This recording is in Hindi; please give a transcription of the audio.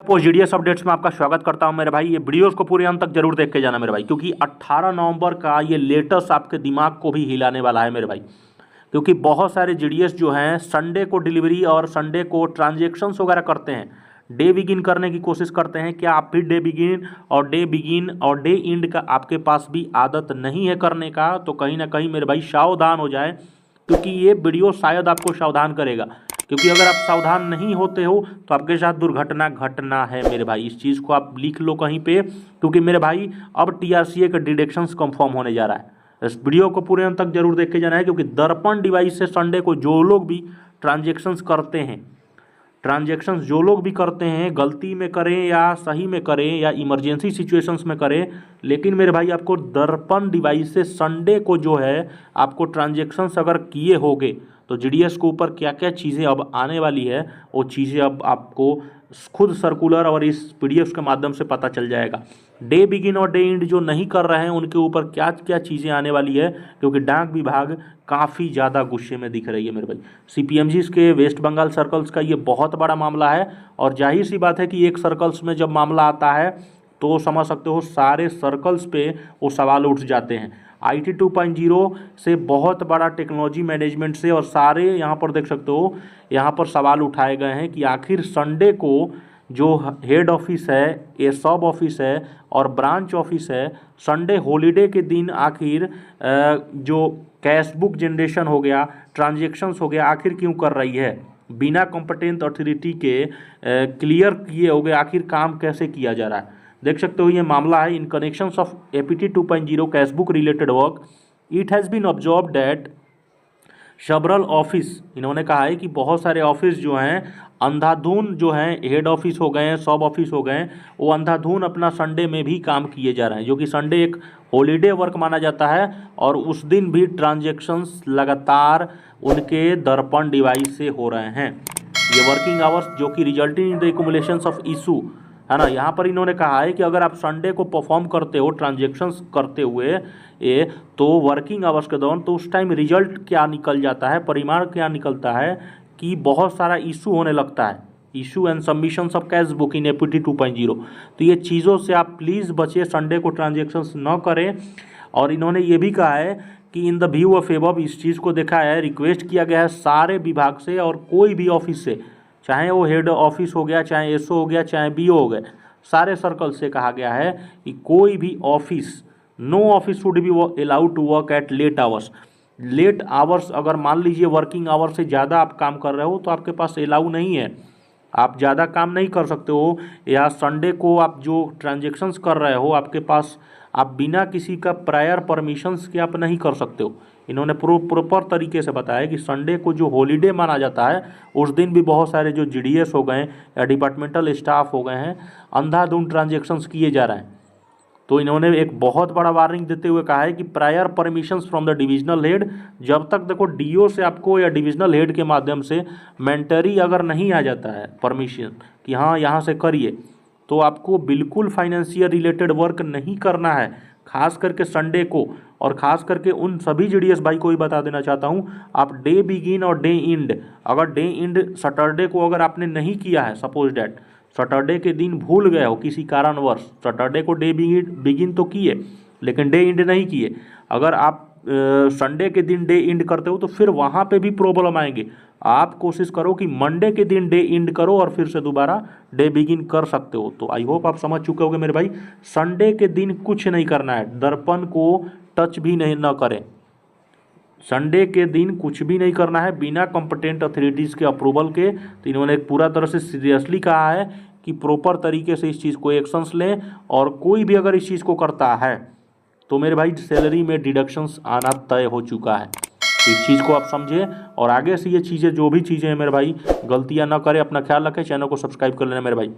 पोस्ट जीडीएस अपडेट्स में आपका स्वागत करता हूं मेरे भाई। ये वीडियोस को पूरे अंत तक जरूर देख के जाना मेरे भाई, क्योंकि 18 नवंबर का ये लेटेस्ट आपके दिमाग को भी हिलाने वाला है मेरे भाई। क्योंकि बहुत सारे जीडीएस जो हैं संडे को डिलीवरी और संडे को ट्रांजेक्शन्स वगैरह करते हैं, डे बिगिन करने की कोशिश करते हैं। क्या आप भी डे बिगिन और डे एंड का आपके पास भी आदत नहीं है करने का? तो कहीं ना कहीं मेरे भाई सावधान हो जाए, क्योंकि ये वीडियो शायद आपको सावधान करेगा। क्योंकि अगर आप सावधान नहीं होते हो तो आपके साथ दुर्घटना घटना है मेरे भाई। इस चीज़ को आप लिख लो कहीं पे, क्योंकि मेरे भाई अब टीआरसीए का डिडक्शंस कंफर्म होने जा रहा है। इस वीडियो को पूरे अंत तक जरूर देख के जाना है, क्योंकि दर्पण डिवाइस से संडे को जो लोग भी ट्रांजेक्शन्स करते हैं, गलती में करें या सही में करें या इमरजेंसी सिचुएशंस में करें, लेकिन मेरे भाई आपको दर्पण डिवाइस से संडे को जो है आपको ट्रांजेक्शन्स अगर किए होंगे तो जीडीएस के ऊपर क्या क्या चीज़ें अब आने वाली है, वो चीज़ें अब आपको खुद सर्कुलर और इस पीडीएफ के माध्यम से पता चल जाएगा। डे बिगिन और डे एंड जो नहीं कर रहे हैं उनके ऊपर क्या क्या चीज़ें आने वाली है, क्योंकि डाक विभाग काफ़ी ज़्यादा गुस्से में दिख रही है मेरे भाई। सीपीएमजीज के वेस्ट बंगाल सर्कल्स का ये बहुत बड़ा मामला है, और जाहिर सी बात है कि एक सर्कल्स में जब मामला आता है तो समझ सकते हो सारे सर्कल्स पे वो सवाल उठ जाते हैं। IT 2.0 से बहुत बड़ा टेक्नोलॉजी मैनेजमेंट से, और सारे यहाँ पर देख सकते हो यहाँ पर सवाल उठाए गए हैं कि आखिर संडे को जो हेड ऑफिस है, ये सब ऑफिस है और ब्रांच ऑफिस है, संडे हॉलीडे के दिन आखिर जो कैश बुक जनरेशन हो गया, ट्रांजेक्शन्स हो गया, आखिर क्यों कर रही है? बिना कॉम्पिटेंट अथॉरिटी के क्लियर किए हो गए, आखिर काम कैसे किया जा रहा है? देख सकते हो ये मामला है। In connections of APT 2.0 cash book related work, it has been observe that several office, इन्होंने कहा है कि बहुत सारे ऑफिस जो हैं अंधाधुन जो हैं, हेड ऑफिस हो गए हैं, सब ऑफिस हो गए हैं, वो अंधाधुन अपना संडे में भी काम किए जा रहे हैं, जो कि संडे एक हॉलीडे वर्क माना जाता है, और उस दिन भी ट्रांजेक्शन्स लगातार उनके दर्पण डिवाइस से हो रहे हैं। ये वर्किंग आवर्स जो कि resulting in the accumulations of issue है ना। यहाँ पर इन्होंने कहा है कि अगर आप संडे को परफॉर्म करते हो ट्रांजेक्शन्स करते हुए तो वर्किंग आवर्स के दौरान, तो उस टाइम रिजल्ट क्या निकल जाता है, परिणाम क्या निकलता है कि बहुत सारा इशू होने लगता है, issue and submissions of cash book in APT 2.0। तो ये चीज़ों से आप प्लीज़ बचिए, संडे को ट्रांजेक्शन्स न करें। और इन्होंने ये भी कहा है कि in the view of above, इस चीज़ को देखा है, रिक्वेस्ट किया गया है सारे विभाग से और कोई भी ऑफिस से, चाहे वो हेड ऑफिस हो गया, चाहे SO हो गया, चाहे BO हो गए, सारे सर्कल से कहा गया है कि कोई भी office, no office should be allowed to work at late hours. Late hours अगर मान लीजिए वर्किंग आवर्स से ज़्यादा आप काम कर रहे हो तो आपके पास अलाउ नहीं है, आप ज़्यादा काम नहीं कर सकते हो। या संडे को आप जो ट्रांजेक्शन्स कर रहे हो आपके पास, आप बिना किसी का प्रायर परमिशंस के आप नहीं कर सकते हो। इन्होंने प्रॉपर तरीके से बताया कि संडे को जो हॉलीडे माना जाता है उस दिन भी बहुत सारे जो GDS हो गए या डिपार्टमेंटल स्टाफ हो गए हैं, अंधाधुंध ट्रांजेक्शन्स किए जा रहे हैं। तो इन्होंने एक बहुत बड़ा वार्निंग देते हुए कहा है कि prior permissions from the divisional head, जब तक देखो DO से आपको या डिविजनल हेड के माध्यम से मेंटरी अगर नहीं आ जाता है परमिशन कि हाँ यहाँ से करिए, तो आपको बिल्कुल फाइनेंशियल रिलेटेड वर्क नहीं करना है, खास करके संडे को। और खास करके उन सभी GDS भाई को ही बता देना चाहता हूँ, आप डे बिगिन और डे एंड, अगर डे एंड सैटरडे को अगर आपने नहीं किया है, सपोज डैट सैटरडे के दिन भूल गए हो किसी कारणवश, सैटरडे को डे बिगिन तो किए लेकिन डे एंड नहीं किए, अगर आप संडे के दिन डे एंड करते हो तो फिर वहाँ पे भी प्रॉब्लम आएंगे। आप कोशिश करो कि मंडे के दिन डे एंड करो और फिर से दोबारा डे बिगिन कर सकते हो। तो आई होप आप समझ चुके होंगे मेरे भाई, संडे के दिन कुछ नहीं करना है, दर्पण को टच भी नहीं न करें। संडे के दिन कुछ भी नहीं करना है बिना कॉम्पिटेंट अथॉरिटीज़ के अप्रूवल के। तो इन्होंने पूरा तरह से सीरियसली कहा है कि प्रॉपर तरीके से इस चीज़ को एक्शंस लें, और कोई भी अगर इस चीज़ को करता है तो मेरे भाई सैलरी में डिडक्शंस आना तय हो चुका है। इस चीज़ को आप समझें और आगे से ये चीज़ें जो भी चीज़ें हैं मेरे भाई, गलतियाँ ना करें। अपना ख्याल रखें, चैनल को सब्सक्राइब कर लेना मेरे भाई।